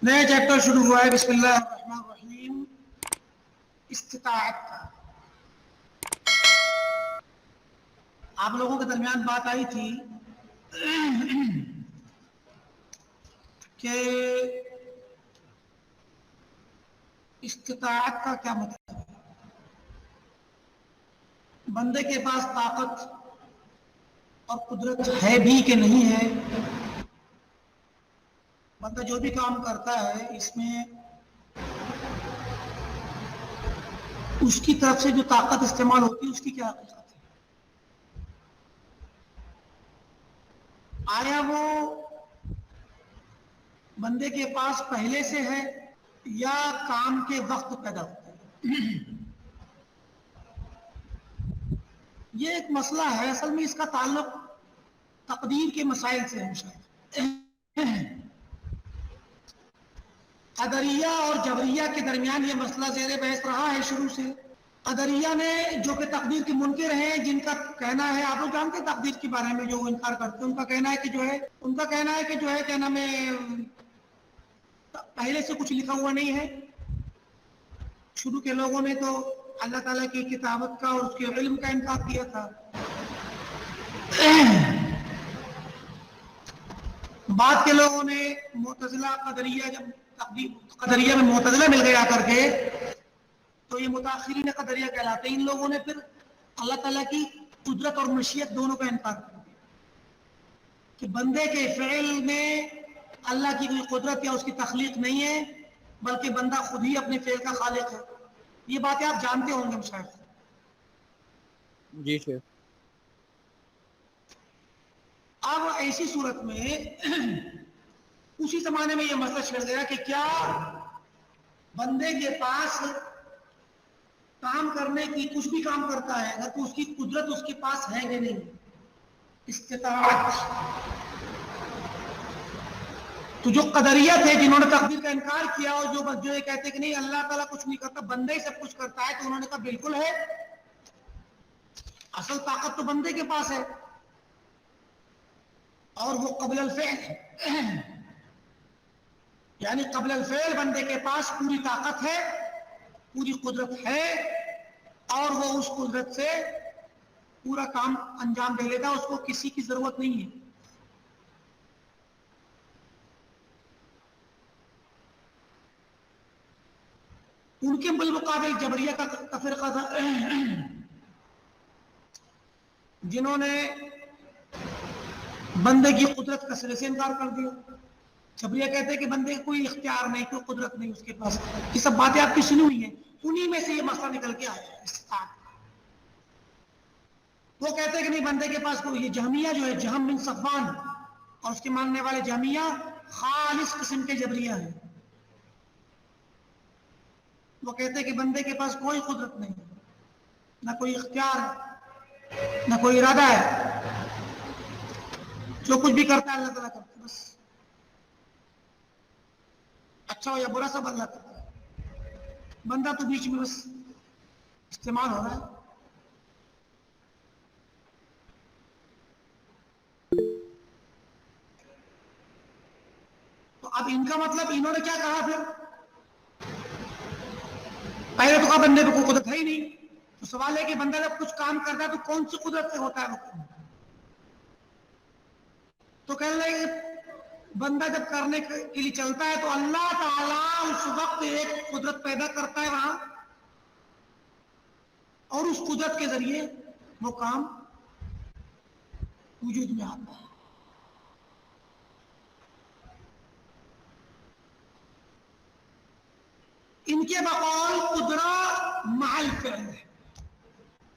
نیا چیپٹر شروع ہوا ہے. بسم اللہ الرحمن الرحیم. استطاعت کا آپ لوگوں کے درمیان بات آئی تھی کہ استطاعت کا کیا مطلب ہے. بندے کے پاس طاقت اور قدرت ہے بھی کہ نہیں ہے. بندہ جو بھی کام کرتا ہے اس میں اس کی طرف سے جو طاقت استعمال ہوتی ہے اس کی کیا حقیقت ہے. آیا وہ بندے کے پاس پہلے سے ہے یا کام کے وقت پیدا ہوتا ہے. یہ ایک مسئلہ ہے. اصل میں اس کا تعلق تقدیر کے مسائل سے ہے. شاید قدریہ اور جبریہ کے درمیان یہ مسئلہ زیر بحث رہا ہے شروع سے. قدریہ نے جو کہ تقدیر کے منکر ہیں، جن کا کہنا ہے، آپ لوگ جانتے ہیں تقدیر کے بارے میں جو وہ انکار کرتے ہیں، ان کا کہنا ہے کہ جو ہے کیا نام ہے، پہلے سے کچھ لکھا ہوا نہیں ہے. شروع کے لوگوں نے تو اللہ تعالیٰ کی کتابت کا اور اس کے علم کا انکار کیا تھا. بعد کے لوگوں نے معتزلہ قدریہ، جب قدریہ میں معتزلہ مل گیا کر کے تو یہ متاخرین قدریہ کہلاتے ہیں. ان لوگوں نے پھر اللہ تعالیٰ کی قدرت اور مشیت دونوں کا انکار کر دیا کہ بندے کے فعل میں اللہ کی کوئی قدرت یا اس کی تخلیق نہیں ہے، بلکہ بندہ خود ہی اپنے فعل کا خالق ہے. یہ باتیں آپ جانتے ہوں گے شاید. جی شیخ. اب ایسی صورت میں اسی زمانے میں یہ مسئلہ چھڑ گیا کہ کیا بندے کے پاس کام کرنے کی، کچھ بھی کام کرتا ہے اگر تو اس کی قدرت اس کے پاس ہے کہ نہیں. استطاعت. تو جو قدریہ تھے جنہوں نے تقدیر کا انکار کیا اور جو یہ کہتے کہ نہیں اللہ تعالیٰ کچھ نہیں کرتا، بندہ ہی سب کچھ کرتا ہے، تو انہوں نے کہا بالکل ہے. اصل طاقت تو بندے کے پاس ہے اور وہ قبل الفعل ہے. یعنی قبل الفعل بندے کے پاس پوری طاقت ہے، پوری قدرت ہے، اور وہ اس قدرت سے پورا کام انجام دے لیتا. اس کو کسی کی ضرورت نہیں ہے. ان کے بالمقابل جبریہ کا فرقہ تھا جنہوں نے بندے کی قدرت کا سرے سے انکار کر دیا. جبریہ کہتے ہیں کہ بندے کو کوئی اختیار نہیں، کوئی قدرت نہیں اس کے پاس. یہ سب باتیں آپ کی سنی ہوئی ہیں. انہی میں سے یہ مسئلہ نکل کے آیا ہے. وہ کہتے ہیں کہ نہیں بندے کے پاس کوئی. یہ جہمیہ جو ہے، جہم بن صفوان اور اس کے ماننے والے جہمیہ خالص قسم کے جبریہ ہیں. وہ کہتے ہیں کہ بندے کے پاس کوئی قدرت نہیں، نہ کوئی اختیار ہے، نہ کوئی ارادہ ہے. جو کچھ بھی کرتا ہے اللہ تعالیٰ کرتا ہے. بس اچھا ہو یا برا سب اللہ کرتا ہے. بندہ تو بیچ میں بس استعمال ہو رہا ہے. تو اب ان کا مطلب انہوں نے کیا کہا پھر؟ پہلے تو کہا بندے پہ کوئی قدرت ہے ہی نہیں. تو سوال ہے کہ بندہ جب کچھ کام کرتا ہے تو کون سی قدرت سے ہوتا ہے وہ؟ تو کہنے لگے بندہ جب کرنے کے لیے چلتا ہے تو اللہ تعالیٰ اس وقت ایک قدرت پیدا کرتا ہے وہاں، اور اس قدرت کے ذریعے وہ کام وجود میں آتا ہے. ان کے بقول قدرت مع الفعل ہے،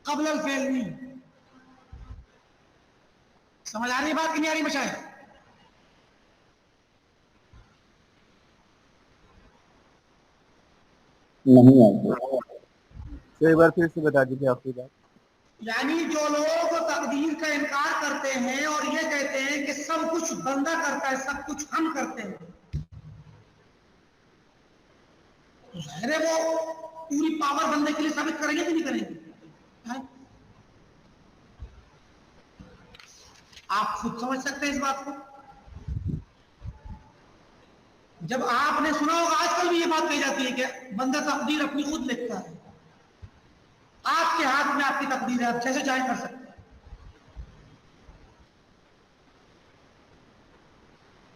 قبل الفعل نہیں. سمجھ آ رہی بات کہ نہیں آ رہی مشاہد؟ نہیں آتی. ایک بار پھر سے بتا دیجیے آپ کی بات. یعنی جو لوگ تقدیر کا انکار کرتے ہیں اور یہ کہتے ہیں کہ سب کچھ بندہ کرتا ہے، سب کچھ ہم کرتے ہیں، تو ظاہر ہے وہ پوری پاور بندے کے لیے ثابت کریں گے کہ نہیں کریں گے؟ آپ خود سمجھ سکتے ہیں اس بات کو. جب آپ نے سنا ہوگا آج کل بھی یہ بات کہی جاتی ہے کہ بندہ تقدیر اپنی خود لکھتا ہے، آپ کے ہاتھ میں آپ کی تقدیر ہے، آپ جیسے چاہے کر سکتے ہیں۔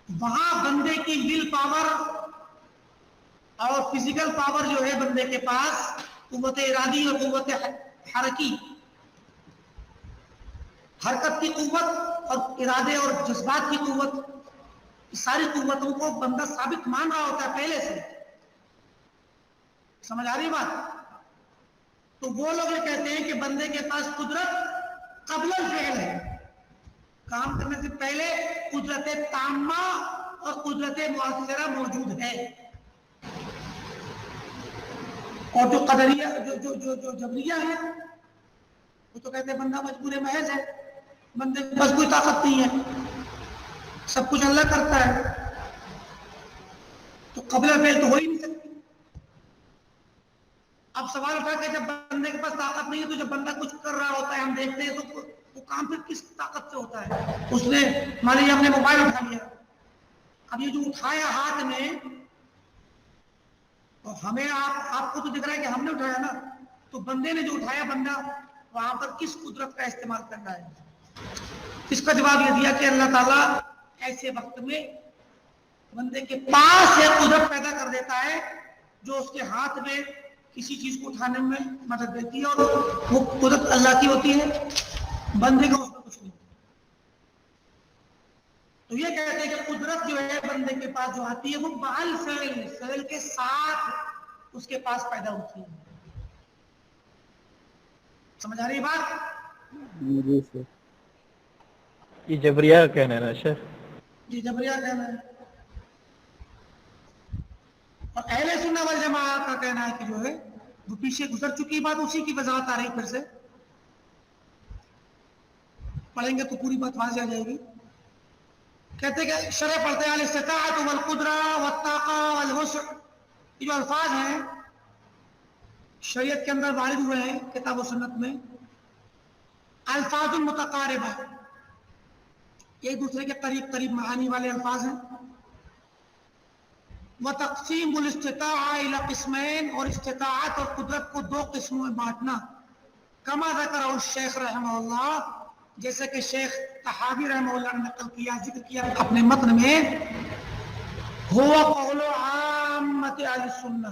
وہاں بندے کی ول پاور اور فزیکل پاور جو ہے بندے کے پاس، قوت ارادی اور قوت حرکی، حرکت کی قوت اور ارادے اور جذبات کی قوت، ساری قوتوں کو بندہ ثابت مان رہا ہوتا ہے پہلے سے۔ سمجھ آ رہی بات؟ تو وہ لوگ یہ کہتے ہیں کہ بندے کے پاس قدرت قبل الفعل ہے، کام کرنے سے پہلے قدرت تامہ اور قدرت مؤثرہ موجود ہے۔ اور جو قدریہ جو جبریہ ہے وہ تو کہتے ہیں بندہ مجبور محض ہے، بندے کے پاس کوئی طاقت نہیں ہے، سب کچھ اللہ کرتا ہے، تو قبل فعل تو ہو ہی نہیں سکتی۔ اب سوال اٹھا کہ جب بندے کے پاس طاقت نہیں ہے تو جب بندہ کچھ کر رہا ہوتا ہے ہم دیکھتے ہیں تو وہ کام پھر کس طاقت سے ہوتا ہے؟ اس نے مان لیجیے ہم نے موبائل اٹھا لیا، اب یہ جو اٹھایا ہاتھ میں، تو ہمیں آپ کو تو دکھ رہا ہے کہ ہم نے اٹھایا نا، تو بندے نے جو اٹھایا، بندہ وہاں پر کس قدرت کا استعمال کر رہا ہے؟ اس کا جواب یہ دیا کہ اللہ تعالیٰ ایسے وقت میں بندے کے پاس ایک قدرت پیدا کر دیتا ہے جو اس کے ہاتھ میں کسی چیز کو اٹھانے میں مدد دیتی ہے، اور وہ قدرت اللہ کی ہوتی ہے، بندے کا اس میں کچھ نہیں۔ تو یہ کہتے ہیں کہ قدرت جو ہے بندے کے پاس جو آتی ہے وہ بعل فعل کے ساتھ اس کے پاس پیدا ہوتی ہے۔ سمجھ آ رہی بات؟ جی سر۔ یہ جبریہ کا کہنا ہے نا شیخ؟ جی جبریہ کہنا ہے، اور اہل سنت والجماعت کا کہنا ہے کہ جو ہے وہ پیچھے گزر چکی بات، اسی کی وضاحت آ رہی پھر سے پڑھیں گے تو پوری بات واضح آ جائے گی۔ کہتے کہ شرح پڑھتے ہیں الاستطاعت والقدرہ والطاقہ والوسع، یہ جو الفاظ ہیں شریعت کے اندر وارد ہوئے ہیں کتاب و سنت میں، الفاظ متقاربہ، ایک دوسرے کے قریب قریب معانی والے الفاظ ہیں۔ وتقسیم الاستطاعہ الی قسمین، اور استطاعت اور قدرت کو دو قسموں میں بانٹنا، کما ذکر الشیخ رحمہ اللہ، جیسے کہ شیخ طحاوی رحمہ اللہ نے نقل کیا، ذکر کیا اپنے متن میں، هو قول عامۃ اہل السنہ،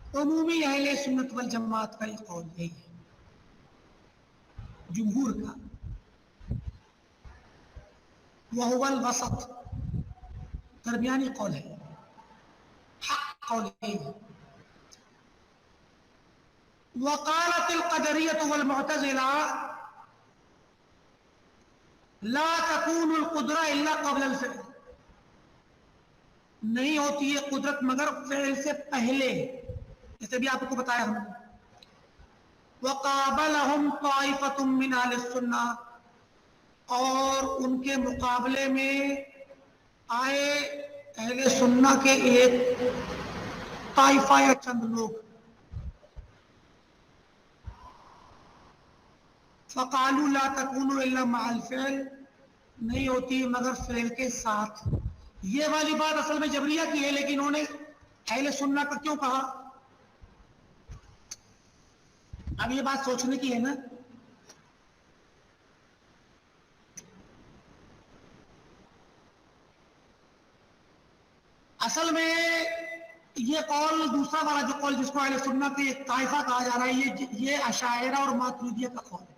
عمومی اہل سنت والجماعت کا یہ قول یہی ہے، جمہور کا، وهو الوسط، درمیانی قول ہے، حق قول ہے۔ وقالت القدریة والمعتزلة لا تكون القدرة الا قبل الفعل، نہیں ہوتی ہے قدرت مگر فعل سے پہلے، جیسے بھی آپ کو بتایا ہم نے۔ وقابلهم طائفة من اہل السنہ، اور ان کے مقابلے میں آئے اہل سنہ کے ایک طائفہ یا چند لوگ، فقالوا لا تكون الا مع الفعل، نہیں ہوتی مگر فعل کے ساتھ۔ یہ والی بات اصل میں جبریہ کی ہے، لیکن انہوں نے اہل سنہ کا کیوں کہا؟ اب یہ بات سوچنے کی ہے نا۔ اصل میں یہ قول دوسرا والا جو قول جس کو اہل سنت کے ایک طائفہ کہا جا رہا ہے، یہ اشاعرہ اور ماتریدیہ کا قول ہے۔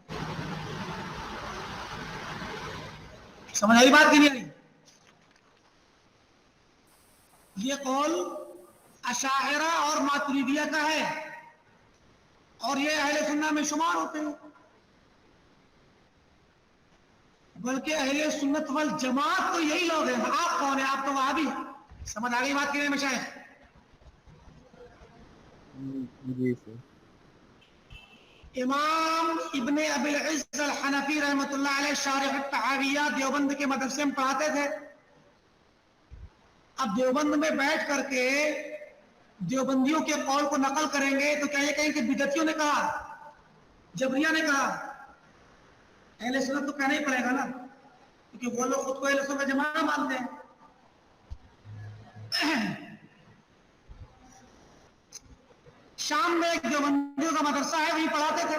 سمجھ آئی بات کی نہیں آئی؟ یہ قول اشاعرہ اور ماتریدیہ کا ہے، اور یہ اہل سنہ میں شمار ہوتے ہیں، بلکہ اہل سنت والجماعت تو یہی لوگ ہیں۔ آپ کون ہیں؟ آپ تو وہابی ہیں۔ سمجھ آگئی بات کی نہیں مشائخ؟ جی سر۔ امام ابن ابی العز الحنفی رحمۃ اللہ علیہ شارح الطحاویہ دیوبند کے مدرسے میں پڑھاتے تھے۔ اب دیوبند میں بیٹھ کر کے دیوبندیوں کے قول کو نقل کریں گے تو کیا یہ کہیں کہ بدعتیوں نے کہا، جبریہ نے کہا؟ اہل سنت تو کہنا ہی پڑے گا نا، کیونکہ وہ لوگ خود کو اہل سنت جماعت مانتے ہیں۔ شام میں ایک دیوبندیوں کا مدرسہ ہے، وہیں پڑھاتے تھے.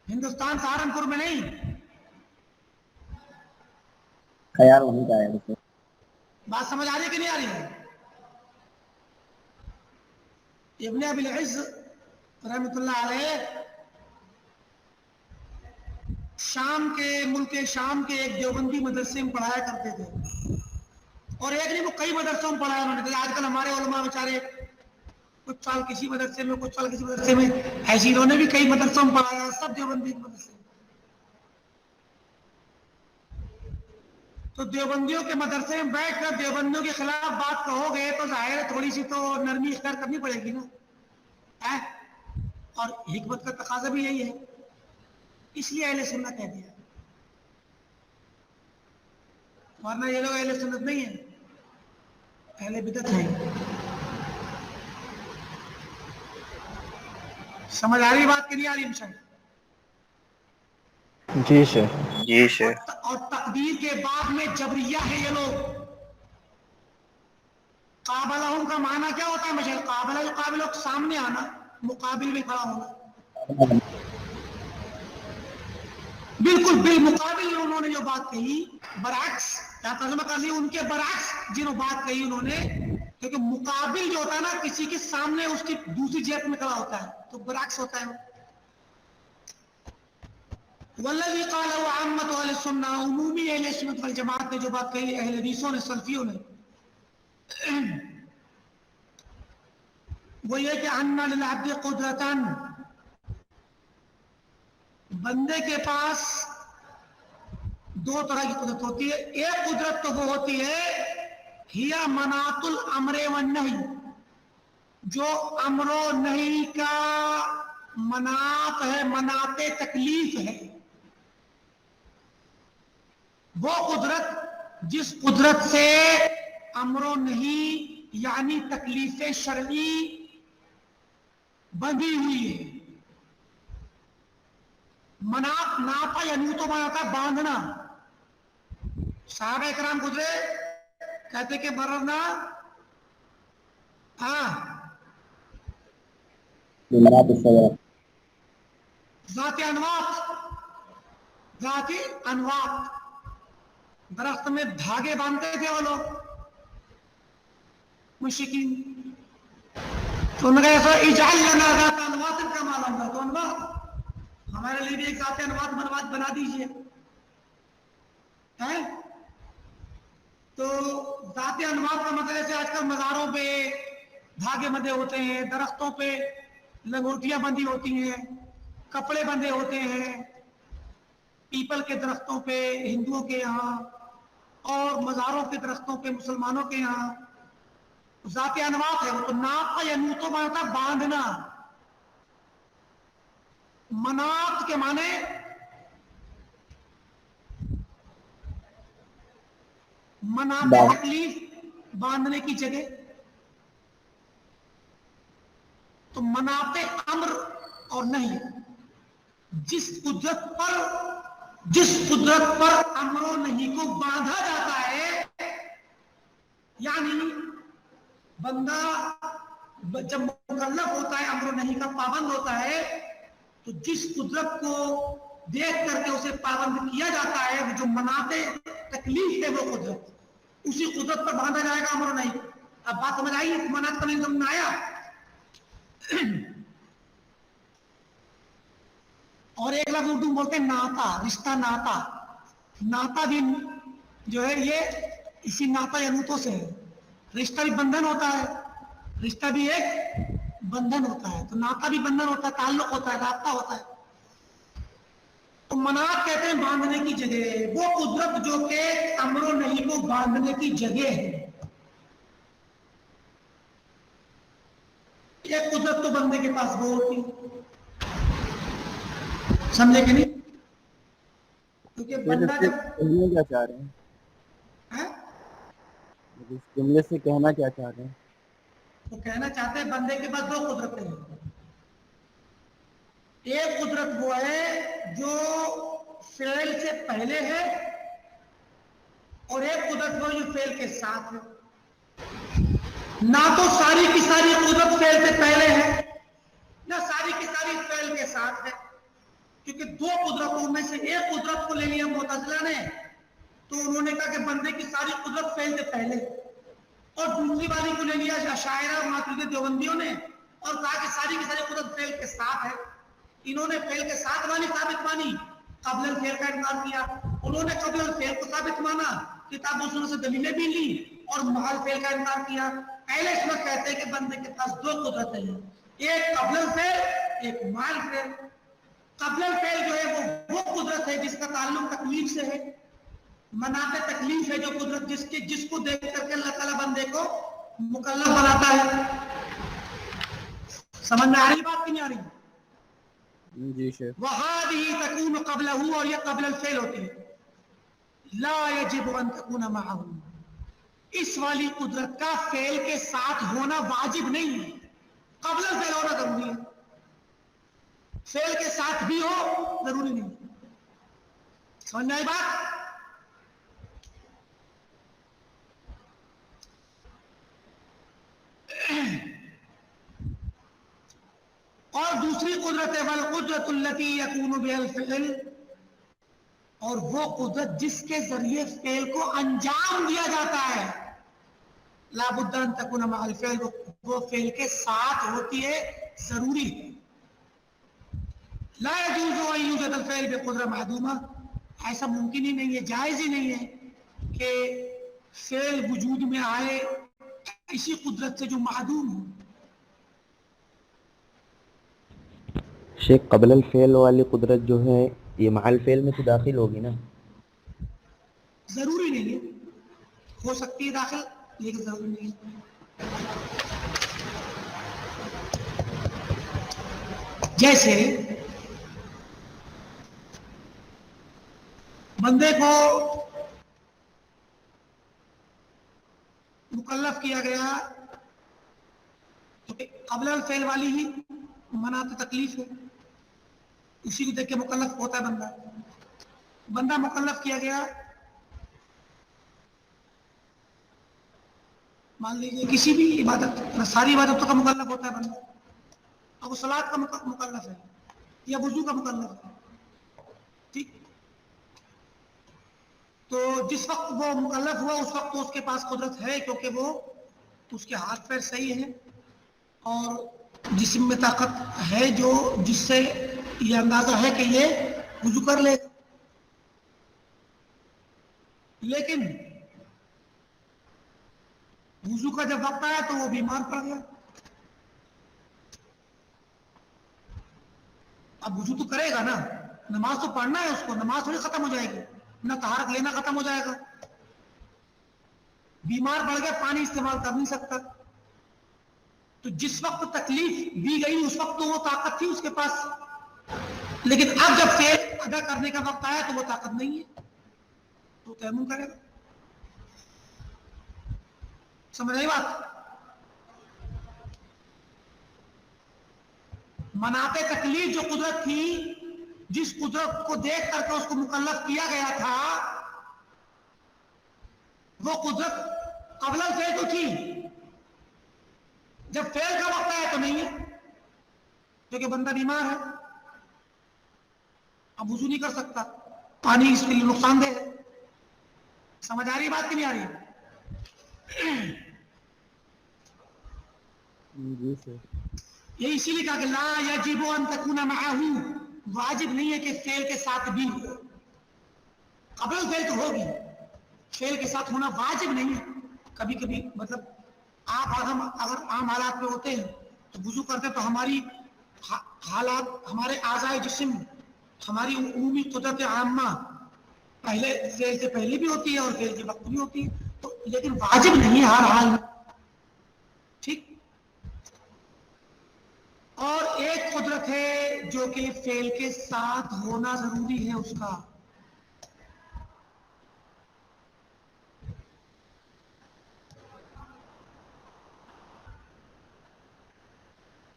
ہندوستان سہارنپور میں نہیں. خیال وہیں کا ہے ویسے. بات سمجھ آ رہی کہ نہیں آ رہی ہے؟ ابن ابی العز رحمۃ اللہ علیہ شام کے ملک شام کے ایک دیوبندی مدرسے میں پڑھایا کرتے تھے. اور ایک نہیں وہ کئی مدرسوں میں پڑھایا انہوں نے. آج کل ہمارے علماء بیچارے کچھ سال کسی مدرسے میں کچھ سال کسی مدرسے میں، ایسی انہوں نے بھی کئی مدرسوں میں پڑھایا، سب دیوبندی مدرسے. تو دیوبندیوں کے مدرسے میں بیٹھ کر دیوبندیوں کے خلاف بات کہو گے تو ظاہر ہے تھوڑی سی تو نرمی اختیار کرنی پڑے گی نا. اور حکمت کا تقاضا بھی یہی ہے، اس لیے اہل سنت کہہ دیا. ورنہ یہ لوگ اہل سنت نہیں ہیں، اہل بدعت ہیں. سمجھ آ رہی بات کہ نہیں آ رہی مشاہد؟ جی شیخ. جی شیخ. اور تقدیر کے بعد میں جبریہ ہے یہ لوگ. قابلہم کا معنی کیا ہوتا ہے مشاہد؟ قابلہ جو قابل ہو سامنے آنا، مقابل میں کھڑا ہونا. بالکل بالمقابل انہوں نے جو بات کہی، برعکس کیا ترجمہ کر لی، ان کے برعکس جنہوں بات کہی انہوں نے. کیونکہ مقابل جو ہوتا ہے نا کسی کے سامنے اس کی دوسری جہت میں کھڑا ہوتا ہے تو برعکس ہوتا ہے. والذی قالہ عامۃ اہل السنہ، عمومی اہل سنت والجماعت نے جو بات کہی، اہل حدیثوں نے سلفیوں نے، وہ یہ کہ ان للعبد قدرۃ، بندے کے پاس دو طرح کی قدرت ہوتی ہے. ایک قدرت تو وہ ہوتی ہے ہیا مناط الامر والنہی، جو امر و نہی کا مناط ہے، مناط تکلیف ہے. وہ قدرت جس قدرت سے امر و نہی یعنی تکلیف شرعی بندھی ہوئی ہے. مناط ناپا یا نوتو بناتا باندھنا. صحابہ کرام گزرے کہتے کہ مرنا ذات انواط درخت میں دھاگے باندھتے تھے وہ لوگ مشرکین. تو انہوں نے کہا اجعل لنا ذات انواط کا معلوم تھا تو انواط ہمارے لیے بھی ایک ذات انواط بنا دیجئے. تو ذات انواط کا مطلب جیسے آج کل مزاروں پہ دھاگے بندھے ہوتے ہیں، درختوں پہ لنگوٹیاں بندھی ہوتی ہیں، کپڑے بندھے ہوتے ہیں، پیپل کے درختوں پہ ہندوؤں کے یہاں، اور مزاروں کے درختوں پہ مسلمانوں کے یہاں. ذات انواط ہے. وہ تو ناپ یا نوتو مانا باندھنا. مناط کے معنی مناط تکلیف، باندھنے کی جگہ. تو مناط امر اور نہیں، جس قدرت پر امر و نہیں کو باندھا جاتا ہے، یعنی بندہ جب مکلف ہوتا ہے، امر و نہیں کا پابند ہوتا ہے، تو جس قدرت کو دیکھ کر کے اسے پابند کیا جاتا ہے، جو مناط تکلیف ہے وہ قدرت، اسی قدرت پر باندھا جائے گا امر و نہیں. اب بات سمجھ آئی؟ مناط کا نہیں سمجھ میں آیا؟ اور ایک لفظ اردو بولتے ہیں ناتا، رشتہ ناتا. ناتا بھی جو ہے یہ اسی ناتا یا نوتوں سے ہے. رشتہ بھی بندھن ہوتا ہے، رشتہ بھی ایک بندھن ہوتا ہے. تو ناتا بھی بندھن ہوتا ہے، تعلق ہوتا ہے، رابطہ ہوتا ہے. تو مناط کہتے ہیں باندھنے کی جگہ، وہ قدرت جو کہ امر و نہیں کو باندھنے کی جگہ ہے. ایک قدرت تو بندے کے پاس وہ ہوتی ہے. سمجھے کہ نہیں؟ کیونکہ بندہ جب کیا چاہ رہے ہیں اس جملے سے کہنا کیا چاہ رہے ہیں؟ تو کہنا چاہتے ہیں بندے کے پاس دو قدرتیں ہیں. ایک قدرت وہ ہے جو فعل سے پہلے ہے، اور ایک قدرت وہ جو فعل کے ساتھ ہے. نہ تو ساری کی ساری قدرت فعل سے پہلے ہے نہ ساری کی ساری فعل کے ساتھ ہے، کیونکہ دو قدرتوں میں سے ایک قدرت کو لے لیا معتزلہ نے، تو انہوں نے کہا کہ بندے کی ساری قدرت فعل سے پہلے، اور دوسری والی کو لے لیا اشاعرہ اور ماتریدی دیوبندیوں نے اور کہا کہ ساری کی ساری قدرت فعل کے ساتھ ہے۔ انہوں نے فعل کے ساتھ والی ثابت مانی، قبل الفعل کا انکار کیا۔ انہوں نے قبل الفعل کو ثابت مانا، کتاب و سنت سے دلیلیں بھی لی اور محال فعل کا انکار کیا۔ اہل سنت کہتے ہیں کہ بندے کے پاس دو قدرتیں ہیں، ایک قبل الفعل ایک محال فعل۔ قبل الفعل جو ہے وہ قدرت ہے جس کا تعلق تکلیف سے ہے، مناط تکلیف ہے جو قدرت جس کو دیکھ کر کے اللہ تعالیٰ بندے کو مکلف بناتا ہے۔ سمجھ میں آ رہی بات کہ نہیں آ رہی؟ جی شیخ۔ وَهَذِهِ تَكُونُ قَبْلَهُ، اور یہ قبل الفعل ہوتی ہے۔ لا يجب ان تكون معه، اس والی قدرت کا فعل کے ساتھ ہونا واجب نہیں ہے، قبل الفعل ہونا ضروری ہے، فعل کے ساتھ بھی ہو ضروری نہیں ہے۔ سمجھ میں آئی بات؟ اور دوسری قدرت ہے وَالْقُدْرَةُ الَّتِي يَكُونُ بِهَا الْفِعْلُ، اور وہ قدرت جس کے ذریعے فعل کو انجام دیا جاتا ہے، لا بد ان تكون مع الفعل، وہ فعل کے ساتھ ہوتی ہے، ضروری ہے۔ لا يجوز ان يوجد الفعل بقدرة معدومة، ایسا ممکن ہی نہیں ہے، جائز ہی نہیں ہے کہ فعل وجود میں آئے اسی قدرت سے جو معدوم ہو۔ شیخ قبل الفعل والی قدرت جو ہے یہ مع الفعل میں تو داخل ہوگی نا؟ ضروری نہیں ہے، ہو سکتی ہے داخل لیکن ضروری نہیں ہے۔ جیسے بندے کو مکلف کیا گیا تو قبل الفعل والی ہی مناط تکلیف ہے، اسی کو دیکھ کے مکلف ہوتا ہے بندہ مکلف کیا گیا، مان لیجیے کسی بھی عبادت، ساری عبادتوں کا مکلف ہوتا ہے بندہ، اب وہ صلاۃ کا مکلف ہے یا وضو کا مکلف ہے، ٹھیک؟ تو جس وقت وہ مکلف ہوا اس وقت تو اس کے پاس قدرت ہے، کیونکہ وہ اس کے ہاتھ پیر صحیح ہیں اور جسم میں طاقت ہے جو جس سے یہ اندازہ ہے کہ یہ وضو کر لے گا۔ لیکن وضو کا جب وقت آیا تو وہ بیمار پڑ گیا، اب وضو تو کرے گا نا، نماز تو پڑھنا ہے اس کو، نماز تھوڑی ختم ہو جائے گی، نہ طہارت لینا ختم ہو جائے گا، بیمار پڑ گیا پانی استعمال کر نہیں سکتا، تو جس وقت تکلیف دی گئی اس وقت تو وہ طاقت تھی اس کے پاس، لیکن اب جب فعل ادا کرنے کا وقت آیا تو وہ طاقت نہیں ہے، تو تیمم کرے گا۔ سمجھ آئی بات؟ مناط تکلیف جو قدرت تھی، جس قدرت کو دیکھ کر کے اس کو مکلف کیا گیا تھا، وہ قدرت قبل الفعل تو تھی، جب فعل کا وقت آیا تو نہیں ہے، کیونکہ بندہ بیمار ہے، اب وضو نہیں کر سکتا، پانی اس کے لیے نقصان دہ ہے۔ سمجھ آ رہی بات کہ نہیں آ رہی؟ جی سر۔ یہ اسی لیے کہا کہ لا یجب ان تکون معه، واجب نہیں ہے کہ فعل کے ساتھ بھی ہو، قبل الفعل تو ہوگی، فعل کے ساتھ ہونا واجب نہیں ہے۔ کبھی کبھی مطلب آپ اور ہم اگر عام حالات میں ہوتے ہیں تو وضو کرتے ہیں تو ہماری حالات، ہمارے اعضائے جسم، ہماری عمومی قدرت عامہ پہلے فعل سے پہلے بھی ہوتی ہے اور فعل کے وقت بھی ہوتی ہے، تو لیکن واجب نہیں ہے ہر حال میں، ٹھیک؟ اور ایک قدرت ہے جو کہ فعل کے ساتھ ہونا ضروری ہے اس کا،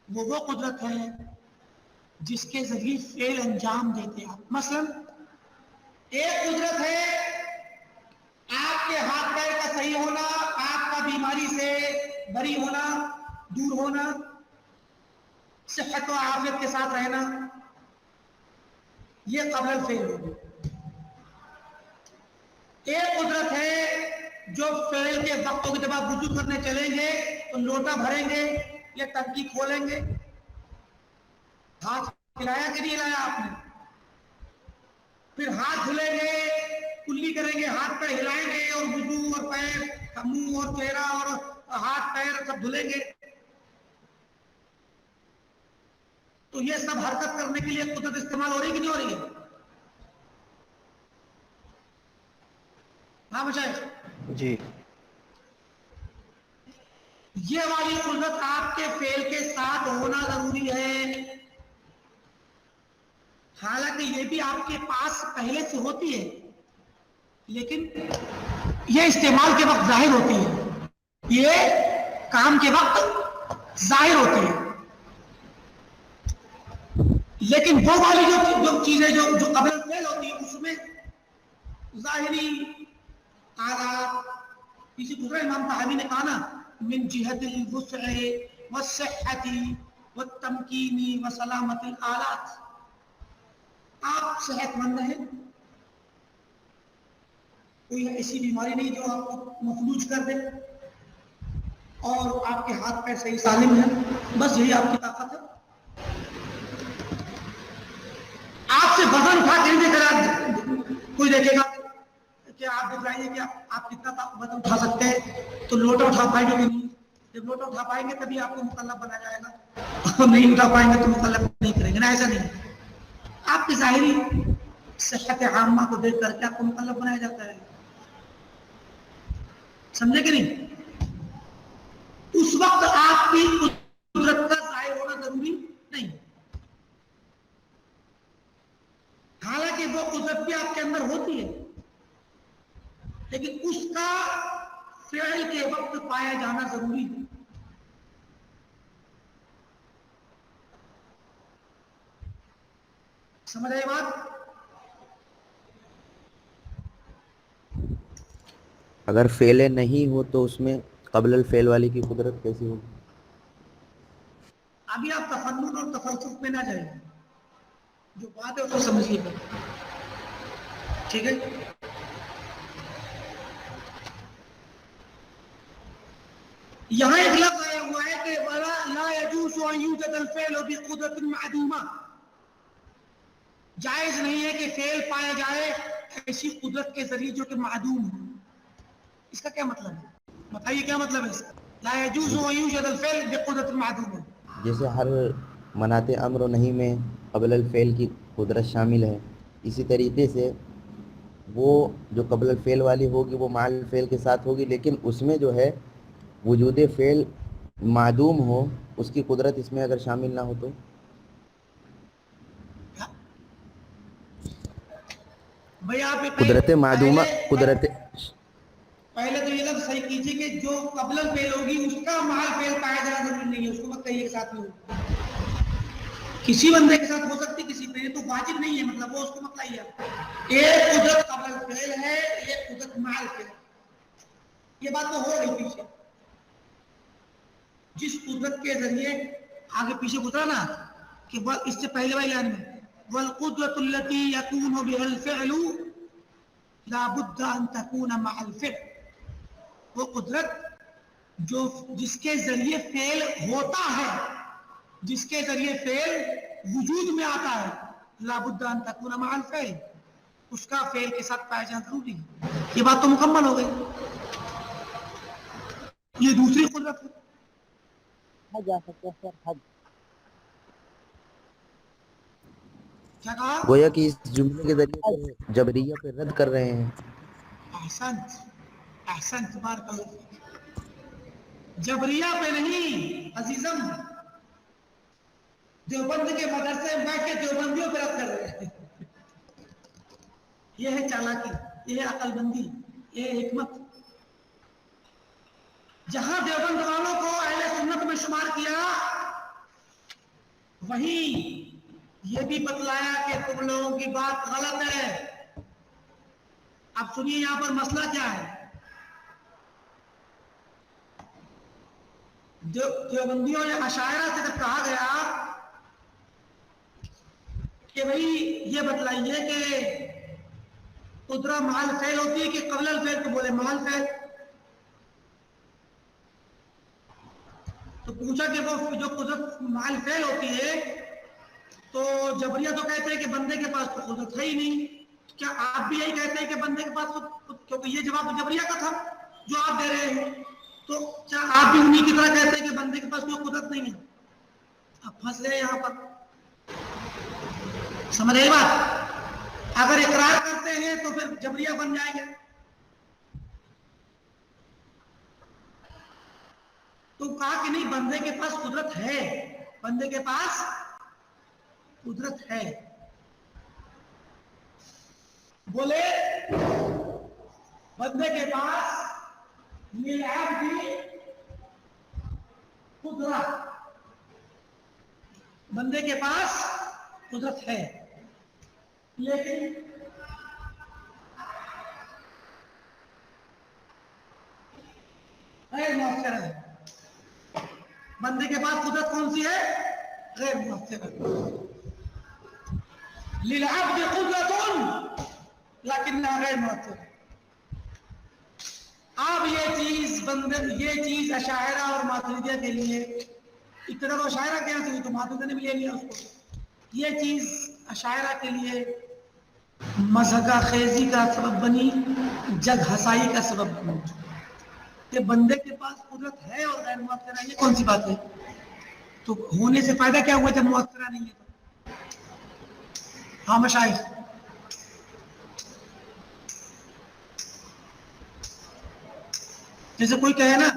وہ قدرت ہے جس کے ذریعے فعل انجام دیتے ہیں۔ مثلا ایک قدرت ہے آپ کے ہاتھ پیر کا صحیح ہونا، آپ کا بیماری سے بری ہونا، دور ہونا، صحت و عافیت کے ساتھ رہنا، یہ قبل الفعل ہوگی۔ ایک قدرت ہے جو فعل کے وقت ہوگی، جب آپ وضو کرنے چلیں گے تو لوٹا بھریں گے یا ٹنکی کھولیں گے، ہاتھ ہلایا کہ نہیں ہلایا آپ نے، پھر ہاتھ دھلیں گے، کلی کریں گے، ہاتھ پیر ہلائیں گے اور وضو اور پیر، منہ اور چہرہ اور ہاتھ پیر سب دھلیں گے، تو یہ سب حرکت کرنے کے لیے قدرت استعمال ہو رہی ہے کہ نہیں ہو رہی ہے؟ ہاں مشاہد، جی یہ والی قدرت آپ کے فعل کے ساتھ ہونا ضروری ہے، حالانکہ یہ بھی آپ کے پاس پہلے سے ہوتی ہے، لیکن یہ استعمال کے وقت ظاہر ہوتی ہے، یہ کام کے وقت ظاہر ہوتی ہے، لیکن وہ والی جو چیزیں جو قبل الفعل ہوتی ہے اس میں ظاہری آلات، کسی دوسرے امام طحاوی نے کہا نا من جہت الوسع والصحت والتمکین وسلامت الآلات، آپ صحت مند ہیں، کوئی ایسی بیماری نہیں جو آپ کو مفلوج کر دے، اور آپ کے ہاتھ پیر صحیح سالم ہیں، بس یہی آپ کی طاقت ہے، آپ سے وزن اٹھا کے نہیں دیکھا، کوئی دیکھے گا کہ آپ دکھائیے کہ آپ کتنا وزن اٹھا سکتے ہیں تو لوٹا اٹھا پائیں گے کہ نہیں، جب لوٹا اٹھا پائیں گے تبھی آپ کو مکلف بنا جائے گا، اور نہیں اٹھا پائیں گے تو مکلف نہیں کریں گے نا، ایسا نہیں، آپ کی ظاہری صحت عامہ کو دیکھ کر کے آپ کو مکلف بنایا جاتا ہے، سمجھے کہ نہیں؟ اس وقت آپ کی قدرت کا ظاہر ہونا ضروری نہیں، حالانکہ وہ قدرت بھی آپ کے اندر ہوتی ہے، لیکن اس کا فعل کے وقت پایا جانا ضروری ہے، سمجھ آئی بات؟ اگر فعل نہیں ہو تو اس میں قبل الفعل والی کی قدرت کیسی ہوگی؟ ابھی آپ تفنن اور تفلسف میں نہ جائیں، جو بات ہے اس کو سمجھیے گا، ٹھیک ہے؟ یہاں ایک لفظ آیا ہوا ہے کہ وَلَا لَا يَجُوزُ أَن يُوجَدَ الْفِعْلُ بِقُدْرَةٍ مَعْدُومَةٍ، جائز نہیں ہے کہ فعل پایا جائے ایسی قدرت کے ذریعے جو کہ معدوم ہو، اس کا کیا مطلب ہے؟ بتائیے کیا مطلب ہے اس کا؟ لا يجوز ان يوجد الفعل بقدرة معدومة، جیسے ہر مناط امر و نہیں میں قبل الفعل کی قدرت شامل ہے، اسی طریقے سے وہ جو قبل الفعل والی ہوگی وہ مع الفعل کے ساتھ ہوگی، لیکن اس میں جو ہے وجود فعل معدوم ہو، اس کی قدرت اس میں اگر شامل نہ ہو تو بھئی آپ قدرت معدومہ، قدرت پہلے تو یہ لفظ صحیح کیجیے کہ جو قبل الفعل ہوگی اس کا مع الفعل پایا جانا ضروری نہیں ہے، اس کو مت کہیے کہ ساتھ میں ہوگا، کسی بندے کے ساتھ ہو سکتی کسی پہ، تو واجب نہیں ہے، مطلب وہ اس کو مت لائیے، ایک قدرت قبل الفعل ہے، ایک قدرت مع الفعل، یہ بات تو ہو رہی پیچھے، جس قدرت کے ذریعے آگے پیچھے گزرا نا کہ اس سے پہلے والی لائن میں وَالْقُدْرَةُ الَّتِي يَكُونُ بِهَا الْفِعْلُ لَا بُدَّ أَن تَكُونَ مَعَ الْفِعْلِ، وہ قدرت جو جس کے ذریعے فعل ہوتا ہے، جس کے ذریعے فعل وجود میں آتا ہے، لَا بُدَّ أَن تَكُونَ مَعَ الْفِعْلِ، اس کا فعل کے ساتھ پایا جانا ضروری ہے، یہ بات تو مکمل ہو گئی، یہ دوسری قدرت ہے، جا سکتے ہیں سر حج، کیا کہا؟ گویا کہ اس جملے کے ذریعے تو جبریہ پہ رد کر رہے ہیں۔ احسنت احسنت، بارک اللہ فیک، جبریہ پہ نہیں عزیزم، دیوبند کے مدرسے میں بیٹھ کے دیوبندیوں پہ رد کر رہے ہیں، یہ ہے چالاکی، یہ ہے عقل بندی، یہ ہے حکمت، جہاں دیوبند والوں کو اہل سنت میں شمار کیا وہیں یہ بھی بتلایا کہ تم لوگوں کی بات غلط ہے، اب سنیے یہاں پر مسئلہ کیا ہے، دیوبندیوں یا عشائرہ سے جب کہا گیا کہ بھئی یہ بتلائیے کہ قدرہ محل فعل ہوتی ہے کہ قبل الفعل، تو بولے محل فعل. تو پوچھا کہ وہ جو قدرت محل فعل ہوتی ہے تو جبریہ تو کہتے ہیں کہ بندے کے پاس تو قدرت ہے ہی نہیں. کیا آپ بھی یہی کہتے ہیں کہ بندے کے پاس کیونکہ یہ جواب تو جبریہ کا تھا جو آپ دے رہے ہیں، تو کیا آپ بھی انہی کی طرح کہتے ہیں کہ بندے کے پاس کوئی قدرت نہیں ہے؟ آپ پھنس گئے یہاں پر. سمجھ رہے بات؟ اگر اقرار کرتے ہیں تو پھر جبریہ بن جائیں گے. تو کہا کہ نہیں، بندے کے پاس قدرت ہے، بندے کے پاس قدرت ہے. بولے بندے کے پاس للعبد قدرت، بندے کے پاس قدرت ہے، لیکن غیر مؤثر ہے. بندے کے پاس قدرت کون سی ہے؟ غیر مؤثر. للعبد قدرت لیکنها غیر مؤثر. اب یہ چیز یہ چیز اشاعرہ اور ماتریدیہ کے لیے، ابتدا تو اشاعرہ کیا تھی تو ماتریدیہ نے بھی لے لیا اس کو. یہ چیز اشاعرہ کے لیے مزہقہ خیزی کا سبب بنی، جگ ہسائی کا سبب بنی کہ بندے کے پاس قدرت ہے اور غیر مؤثرہ. یہ کون سی بات ہے؟ تو ہونے سے فائدہ کیا ہوا جب مؤثرہ نہیں ہے تو؟ ہاں مشائخ، جیسے کوئی کہے نا،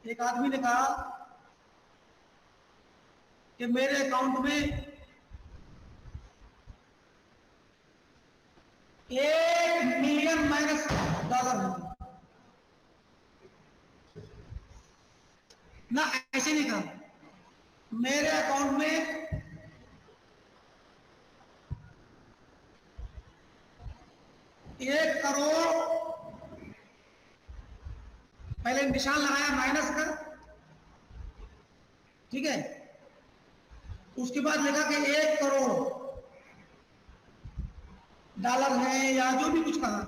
ایک آدمی نے کہا کہ میرے اکاؤنٹ میں $1 ملین مائنس ڈالر ہے. نہ ایسے نہیں کہا، میرے اکاؤنٹ میں $1 کروڑ، پہلے نشان لگایا مائنس کا، ٹھیک ہے، اس کے بعد لکھا کہ $1 کروڑ ڈالر ہے یا جو بھی کچھ کہا.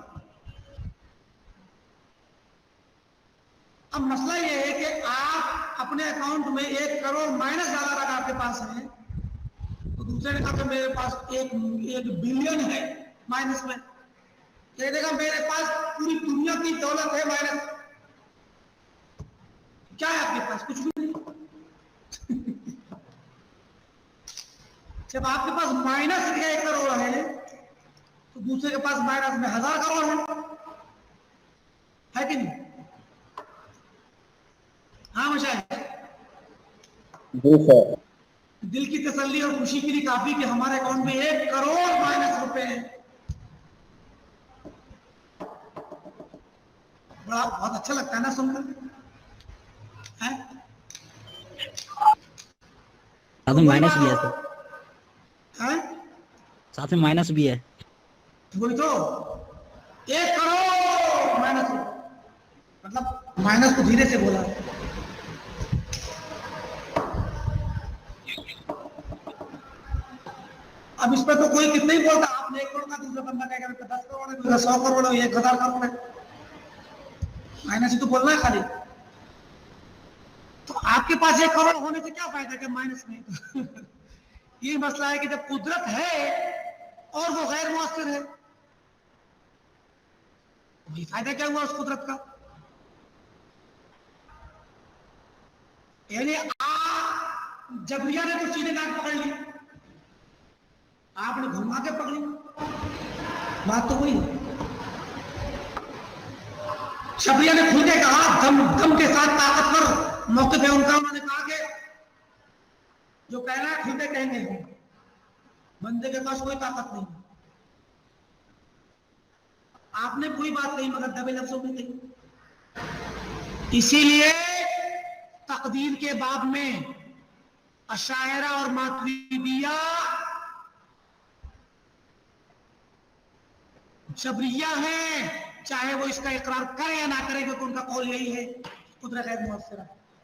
اب مسئلہ یہ ہے کہ آپ اپنے اکاؤنٹ میں $1 کروڑ مائنس ڈالر اگر آپ کے پاس ہے، تو دوسرے نے کہا کہ میرے پاس 1 بلین ہے مائنس میں. یہ دیکھا میرے پاس پوری دنیا کی دولت ہے مائنس. کیا ہے آپ کے پاس؟ کچھ بھی نہیں. جب آپ کے پاس مائنس 1 کروڑ ہے تو دوسرے کے پاس مائنس میں 1000 کروڑ ہے کہ نہیں؟ ہاں مشاہد، جی سر. دل کی تسلی اور خوشی کے لیے کافی کہ ہمارے اکاؤنٹ میں 1 کروڑ مائنس روپے ہیں. بڑا بہت اچھا لگتا ہے نا سن کر. ساتھ میں مائنس بھی ہے سر، ساتھ میں مائنس بھی ہے. وہی تو 1 کروڑ مائنس، مطلب مائنس کو دھیرے سے بولا. اب اس پہ تو کوئی کتنا ہی بولتا، آپ نے 1 کروڑ کا، دوسرا بندہ کہے گا 10 کروڑ ہے، دوسرا 100 کروڑ ہے، 1000 کروڑ ہے. مائنس ہی تو بولنا ہے خالی. تو آپ کے پاس 1 کروڑ ہونے سے کیا فائدہ کہ مائنس میں؟ یہ مسئلہ ہے کہ جب قدرت ہے اور وہ غیر مؤثر ہے، یہ فائدہ کیا ہوا اس قدرت کا؟ یعنی جبریہ نے تو سیدھے کاٹ پکڑ لی، آپ نے گھما کے پکڑ لی. بات تو وہی ہے. جبریہ نے کھل کے کہا، دم کے ساتھ طاقتور موقف ہے ان کا. انہوں نے کہا کہ جو کہنا ہے کھل کے کہیں گے، بندے کے پاس کوئی طاقت نہیں. آپ نے کوئی بات کہی مگر دبے لفظوں میں کہی. اسی لیے تقدیر کے باب میں اشاعرہ اور ماتریدیہ جبریہ ہیں، چاہے وہ اس کا اقرار کرے یا نہ کرے، کیونکہ ان کا قول یہی ہے قدرت غیر مؤثرہ.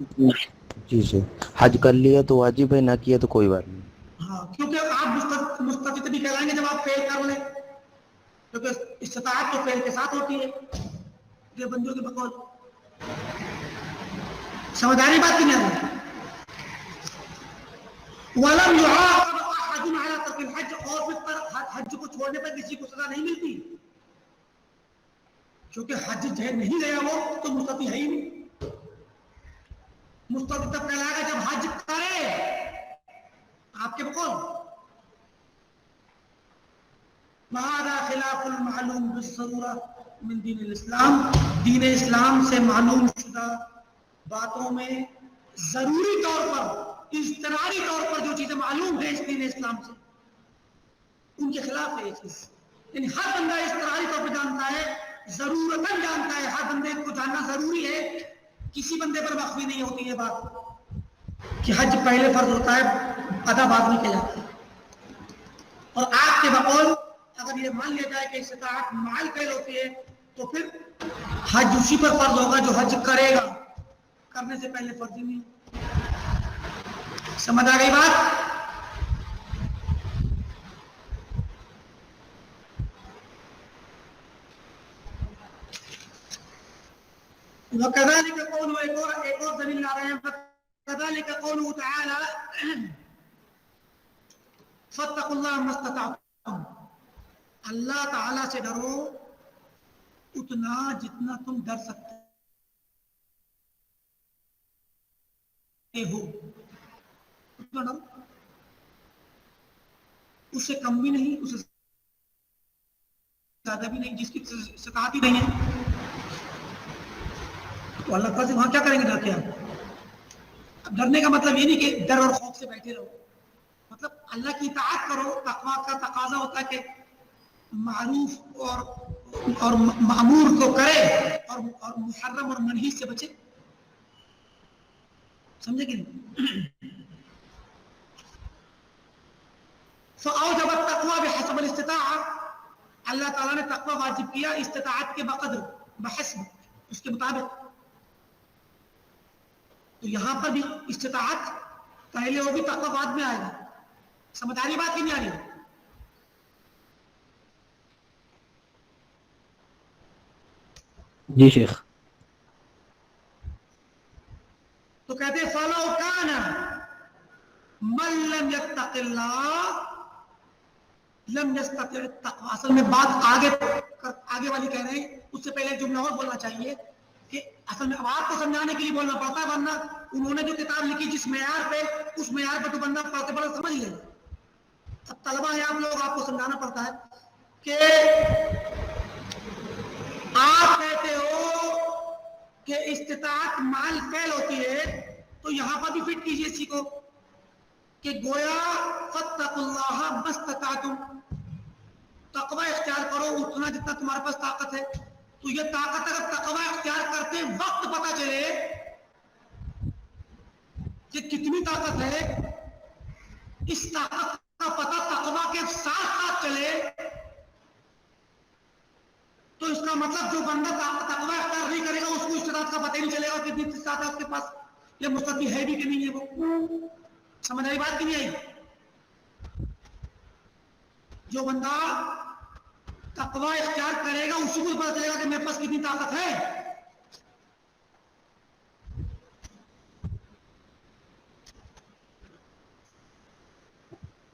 جی جی، حج کر لیا تو واجب ہے، نہ کیا تو کوئی بات نہیں. ہاں کیونکہ آپ مستطیع بھی کہلائیں گے جب آپ فیل کر لیں، کیونکہ استطاعت تو فیل کے ساتھ ہوتی ہے یہ بندیوں کے بقول. سمجھداری بات کی نہیں ہے. وَلَمْ يُعَاقَبْ أَحَدٌ عَلَىٰ تَرْكِ الْحَجِّ، اور پھر حج کو چھوڑنے پر کسی کو سزا نہیں ملتی، کیونکہ حج نہیں گیا وہ تو مستطیع ہے ہی نہیں. مستطیع تب کہلائے گا جب حج کرے آپ کے بقول. وَهَذَا خِلَافُ الْمَعْلُومِ بِالضَّرُورَةِ مِنْ دِينِ الْإِسْلَامِ، دین اسلام سے معلوم شدہ باتوں میں ضروری طور پر، اضطراری طور پر جو چیزیں معلوم ہیں اس دین اسلام سے، ان کے خلاف ہے یہ چیز. یعنی ہر بندہ اضطراری طور پر جانتا ہے، ضرورتاً جانتا ہے، ہر بندے کو جاننا ضروری ہے. کسی بندے پر مخفی نہیں ہوتی یہ بات کہ حج پہلے فرض ہوتا ہے، ادا بعد میں کیا جاتا ہے. اور آپ کے بقول اگر یہ مان لیا جائے کہ استطاعت مال فعل ہوتی ہے تو پھر حج اسی پر فرض ہوگا جو حج کرے گا، کرنے سے پہلے فرض ہی نہیں. سمجھ آ گئی بات؟ وَكَذَلِكَ قَوْلُهُ، ایک اور دلیل لا رہے ہیں، وَكَذَلِكَ قَوْلُهُ تَعَالَى فَاتَّقُوا اللَّهَ مَا اسْتَطَعْتُمْ، اللہ تعالیٰ سے ڈرو اتنا جتنا تم ڈر سکتے ہو. اتنا ڈرو، اس سے کم بھی نہیں، اس سے زیادہ بھی نہیں، جس کی استطاعت ہی نہیں ہے تو اللہ تعالیٰ سے وہاں کیا کریں گے ڈر کے. اب ڈرنے کا مطلب یہ نہیں کہ ڈر اور خوف سے بیٹھے رہو، مطلب اللہ کی اطاعت کرو. تقویٰ کا تقاضا ہوتا ہے کہ معروف اور مأمور کو کرے اور محرم اور منہی سے بچے. سمجھے کہ نہیں؟ فَأَوْجَبَ التَّقْوَى بِحَسَبِ الِاسْتِطَاعَةِ، اللہ تعالیٰ نے تقوی واجب کیا استطاعت کے بقدر، بحسب، اس کے مطابق. تو یہاں پر بھی استطاعت پہلے ہوگی، تقوی بعد میں آئے گا. سمجھ آ رہی بات کی نہیں آ رہی؟ جی شیخ. تو کہتے ہیں فَلَوْ كَانَ مَن لَمْ يَتَّقِ اللَّهَ لَمْ يَسْتَطِعِ التَّقْوَىٰ. اصل میں بات آگے والی کہہ رہے ہیں، اس سے پہلے جملہ اور بولنا چاہیے کہ اصل میں اب آپ کو سمجھانے کے لیے بولنا پڑتا ہے، ورنہ انہوں نے جو کتاب لکھی جس معیار پہ، اس معیار پہ تو بندہ پڑھتے پڑھتے سمجھ لے. اب طلبہ ہیں آپ لوگ، آپ کو سمجھانا پڑتا ہے کہ آپ کہتے ہو کہ استطاعت مال فعل ہوتی ہے، تو یہاں پر بھی فٹ کیجئے اسی کو کہ گویا فَاتَّقُوا اللَّهَ مَا اسْتَطَعْتُمْ، تقوی اختیار کرو اتنا جتنا تمہارے پاس طاقت ہے. تو یہ طاقت اگر تقوی اختیار کرتے وقت پتہ چلے کہ کتنی طاقت ہے، اس طاقت کا پتہ تقوی کے ساتھ ساتھ چلے، تو اس کا مطلب جو بندہ تقوی اختیار نہیں کرے گا اس کو استطاعت کا پتہ ہی نہیں چلے گا کہ کتنی استطاعت ہے اس کے پاس، یہ مستطیع ہے بھی کہ نہیں ہے. وہ سمجھ آئی بات کی نہیں آئی؟ جو بندہ تقوی اختیار کرے گا اسی کو پتہ چلے گا کہ میرے پاس کتنی طاقت ہے.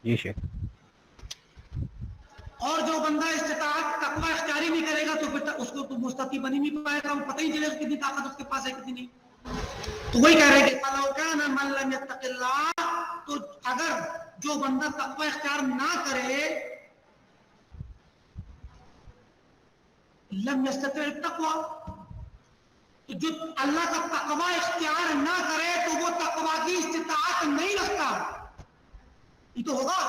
جی شیخ. اور جو بندہ استطاعت تقوی اختیاری نہیں کرے گا تو پھر اس کو تو مستطیع بن ہی نہیں پائے گا، وہ پتہ ہی چلے گا کتنی طاقت اس کے پاس ہے کتنی نہیں. تو وہی کہہ رہے ہیں کہ فَلَوْ كَانَ مَن لَمْ يَتَّقِ اللَّهَ، تو اگر جو بندہ تقوی اختیار نہ کرے، لم يستطع التقوى، تو جو اللہ کا تقوی اختیار نہ کرے تو وہ تقوی کی استطاعت نہیں رکھتا. یہ تو ہوگا،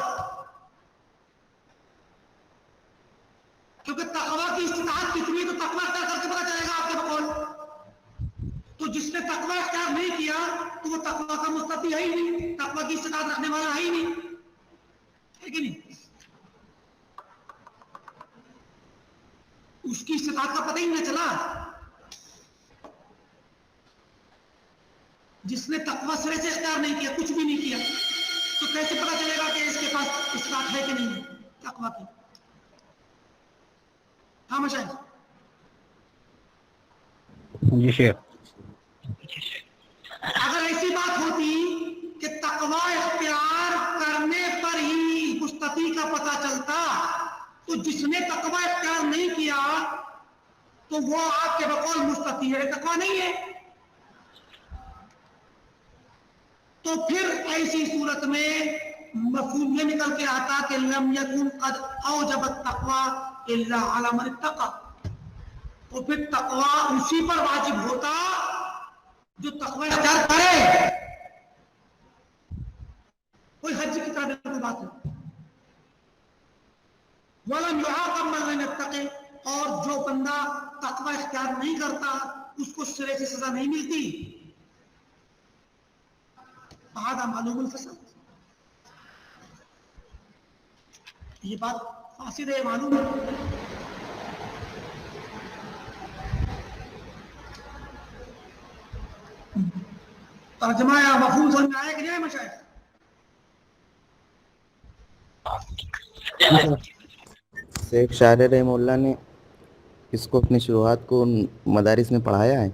کیونکہ تقوی کی استطاعت کتنی تو تقوی اختیار کر کے پتہ چلے گا آپ کے بقول. تو جس نے تقوی اختیار نہیں کیا تو وہ تقوی کا مستطیع ہے ہی نہیں، تقوی کی استطاعت رکھنے والا ہے ہی نہیں، ہے کہ نہیں؟ اس کی استطاعت کا پتہ ہی نہ چلا. جس نے تقوی سرے سے اختیار نہیں کیا, کچھ بھی نہیں کیا, تو کیسے پتا چلے گا کہ اس کے پاس اصلاح ہے کہ نہیں ہے تقوی کی؟ ہاں مشاہد, جی شیخ. اگر ایسی بات ہوتی کہ تقوی اختیار کرنے پر ہی مستطیع کا پتہ چلتا, تو جس نے تقوی اختیار نہیں کیا تو وہ آپ کے بقول مستطیع ہے, تقوی نہیں ہے. تو پھر ایسی صورت میں مفہوم یہ نکل کے آتا کہ لم یکن قد اوجب التقوی الا علی من اتقى, تو پھر تقوی اسی پر واجب ہوتا جو تقوی اختیار کرے. کوئی حج کی طرح بالکل بات ہے. وَلَمْ يُعَاقَبْ مَنْ لَمْ يَتَّقِ, اور جو بندہ تقوی اختیار نہیں کرتا اس کو سرے سے سزا نہیں ملتی. هذا معلوم الفساد, یہ بات فاسد ہے, معلوم ہے. ترجمہ یا مفہوم سمجھ میں آیا کہ نہیں مشاہد؟ شیخ شاعر رحمہ اللہ نے اس کو اپنی شروحات کو مدارس میں پڑھایا ہے.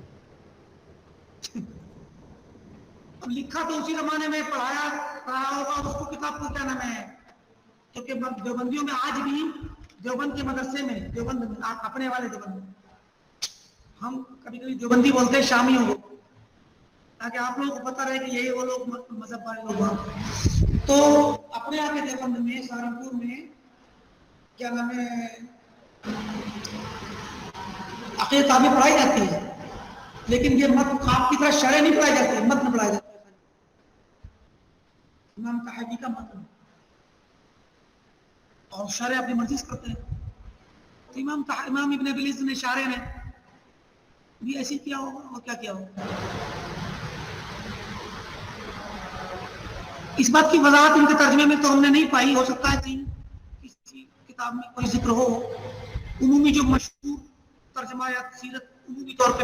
اب لکھا تو اسی زمانے میں پڑھا ہوگا, اس کو کتاب کو کیا نام ہے, کیونکہ دیوبندیوں میں آج بھی دیوبند کے مدرسے میں, دیوبند اپنے والے دیوبند, ہم کبھی کبھی دیوبندی بولتے ہیں شامیوں کو, تاکہ آپ لوگوں کو پتہ رہے کہ یہی وہ لوگ مذہب والے لوگ ہیں. تو اپنے آپ کے دیوبند میں, سہارنپور میں کیا نام ہے, عقیدہ کتابیں پڑھائی جاتی ہے, لیکن یہ مت آپ کی طرح شرح نہیں پڑھائی جاتی, متن پڑھایا جاتا ہے. امام طحاوی کا متن اور شرح اپنی مرضی سے کرتے ہیں. تو امام ابن ابی العز نے شارح نے بھی ایسے کیا ہوگا, اور کیا کیا ہوگا. اس بات کی وضاحت ان کے ترجمے میں تو ہم نے نہیں پائی, ہو سکتا ہے کسی کتاب میں کوئی ذکر ہو. عمومی جو مشہور ترجمہ یا سیرت عمومی طور پہ